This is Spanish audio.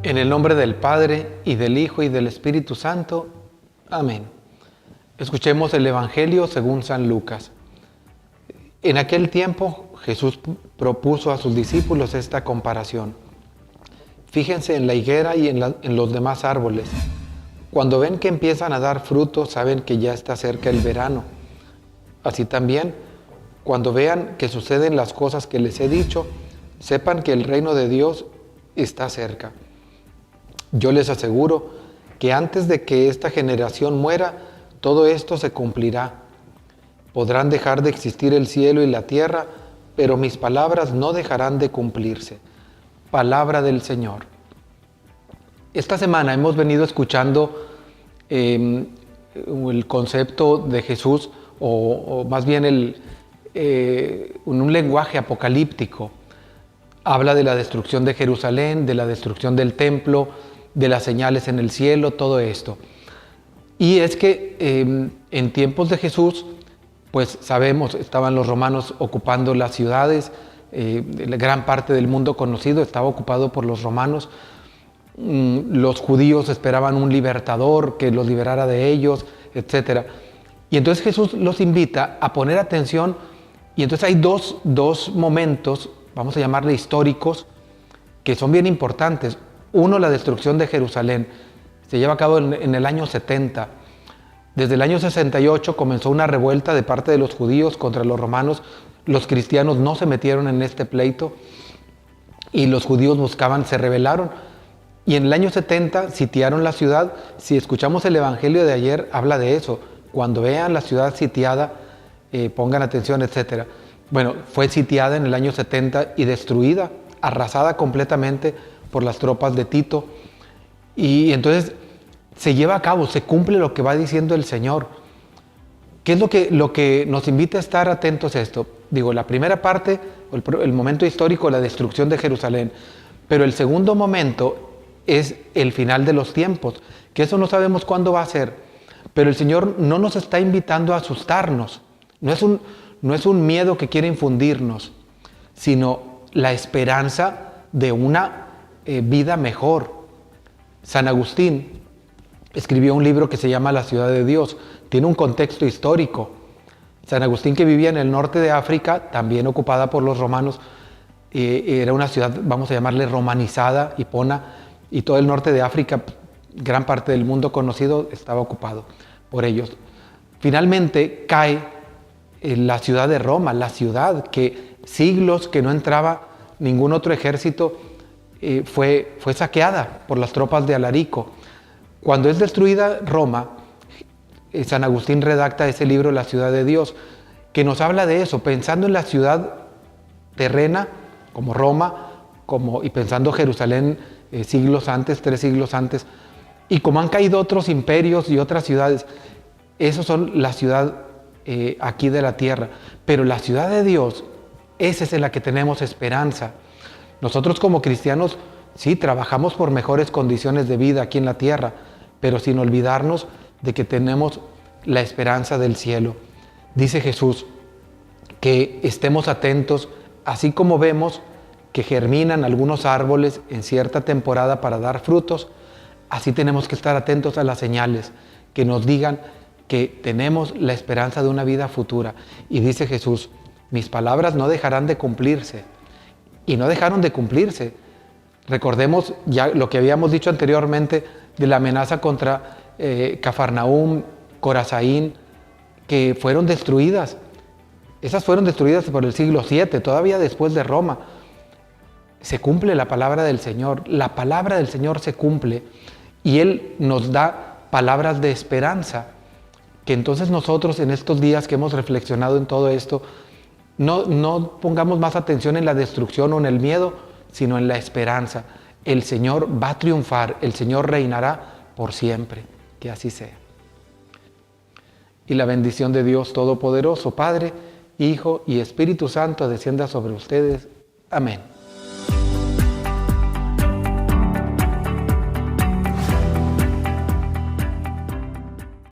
En el nombre del Padre, y del Hijo, y del Espíritu Santo. Amén. Escuchemos el Evangelio según San Lucas. En aquel tiempo, Jesús propuso a sus discípulos esta comparación. Fíjense en la higuera y en los demás árboles. Cuando ven que empiezan a dar fruto, saben que ya está cerca el verano. Así también, cuando vean que suceden las cosas que les he dicho, sepan que el reino de Dios está cerca. Yo les aseguro que antes de que esta generación muera, todo esto se cumplirá. Podrán dejar de existir el cielo y la tierra, pero mis palabras no dejarán de cumplirse. Palabra del Señor. Esta semana hemos venido escuchando el concepto de Jesús, o más bien un lenguaje apocalíptico. Habla de la destrucción de Jerusalén, de la destrucción del templo, de las señales en el cielo, todo esto. Y es que en tiempos de Jesús, pues sabemos, estaban los romanos ocupando las ciudades, la gran parte del mundo conocido estaba ocupado por los romanos. Los judíos esperaban un libertador que los liberara de ellos, etc. Y entonces Jesús los invita a poner atención, y entonces hay dos momentos, vamos a llamarle históricos, que son bien importantes. Uno, la destrucción de Jerusalén. Se lleva a cabo en el año 70. Desde el año 68 comenzó una revuelta de parte de los judíos contra los romanos. Los cristianos no se metieron en este pleito y los judíos se rebelaron. Y en el año 70 sitiaron la ciudad. Si escuchamos el evangelio de ayer, habla de eso. Cuando vean la ciudad sitiada, pongan atención, etc. Bueno, fue sitiada en el año 70 y destruida, arrasada completamente por las tropas de Tito. Y entonces se lleva a cabo, se cumple lo que va diciendo el Señor. ¿Qué es lo que nos invita a estar atentos a esto? Digo, la primera parte, el momento histórico, la destrucción de Jerusalén. Pero el segundo momento es el final de los tiempos, que eso no sabemos cuándo va a ser. Pero el Señor no nos está invitando a asustarnos. No es un miedo que quiere infundirnos, sino la esperanza de una vida mejor. San Agustín escribió un libro que se llama La ciudad de Dios. Tiene un contexto histórico. San Agustín, que vivía en el norte de África, también ocupada por los romanos, era una ciudad, vamos a llamarle romanizada, Hipona, y todo el norte de África, gran parte del mundo conocido, estaba ocupado por ellos. Finalmente cae en la ciudad de Roma, la ciudad que siglos que no entraba ningún otro ejército, fue saqueada por las tropas de Alarico. Cuando es destruida Roma, San Agustín redacta ese libro, La ciudad de Dios, que nos habla de eso, pensando en la ciudad terrena, como Roma, y pensando Jerusalén 3 siglos antes, y como han caído otros imperios y otras ciudades, esos son la ciudad aquí de la tierra. Pero la ciudad de Dios, esa es en la que tenemos esperanza. Nosotros como cristianos, sí, trabajamos por mejores condiciones de vida aquí en la tierra, pero sin olvidarnos de que tenemos la esperanza del cielo. Dice Jesús que estemos atentos, así como vemos que germinan algunos árboles en cierta temporada para dar frutos, así tenemos que estar atentos a las señales que nos digan que tenemos la esperanza de una vida futura. Y dice Jesús, mis palabras no dejarán de cumplirse. Y no dejaron de cumplirse. Recordemos ya lo que habíamos dicho anteriormente de la amenaza contra Cafarnaúm, Corazaín, que fueron destruidas. Esas fueron destruidas por el siglo VII, todavía después de Roma. Se cumple la palabra del Señor. La palabra del Señor se cumple y Él nos da palabras de esperanza. Que entonces nosotros en estos días que hemos reflexionado en todo esto, no pongamos más atención en la destrucción o en el miedo, sino en la esperanza. El Señor va a triunfar, el Señor reinará por siempre. Que así sea. Y la bendición de Dios Todopoderoso, Padre, Hijo y Espíritu Santo descienda sobre ustedes. Amén.